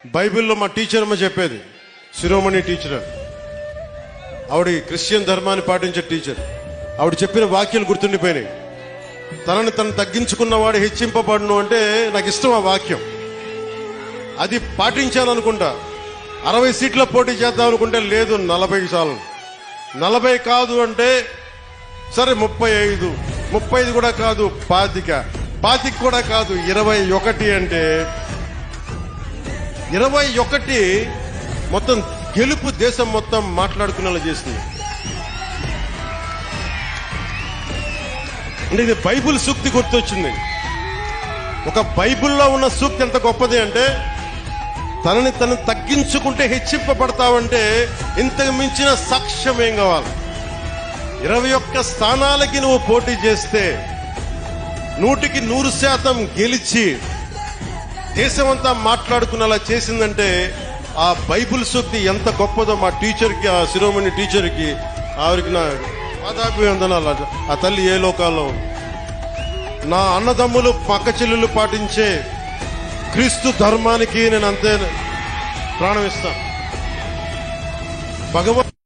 బైబిల్లో మా టీచర్ అమ్మ చెప్పేది, శిరోమణి టీచర్, ఆవిడ క్రిస్టియన్ ధర్మాన్ని పాటించే టీచర్. ఆవిడ చెప్పిన వాక్యాలు గుర్తుండిపోయినాయి. తనని తను తగ్గించుకున్నవాడు హెచ్చింపబడును అంటే నాకు ఇష్టం ఆ వాక్యం. అది పాటించాను అనుకుంటా. 60 సీట్ల పోటీ చేద్దాం అనుకుంటే లేదు, 40 చాలు. 40 కాదు అంటే సరే 35, 35 కూడా కాదు 25 కూడా కాదు 21 అంటే 21 మొత్తం గెలుపు దేశం మొత్తం మాట్లాడుకునేలా చేస్తుంది. అంటే ఇది బైబిల్ సూక్తి గుర్తొచ్చింది. ఒక బైబిల్లో ఉన్న సూక్తి ఎంత గొప్పది అంటే, తనని తను తగ్గించుకుంటే హెచ్చింపబడతావంటే ఇంతకు మించిన సాక్ష్యం ఏం కావాలి? 21 స్థానాలకి నువ్వు పోటీ చేస్తే 100కి 100% గెలిచి దేశమంతా మాట్లాడుకునేలా చేసిందంటే ఆ బైబిల్ సూక్తి ఎంత గొప్పదో మా టీచర్కి, ఆ శిరోమణి టీచర్కి, ఆవిడకి నా పాదాభివందనాలు. ఆ తల్లి ఏ లోకాల్లో. నా అన్నదమ్ములు పక్క చెల్లెలు పాటించే క్రీస్తు ధర్మానికి నేను అంతే ప్రాణం ఇస్తాను. భగవంతుడు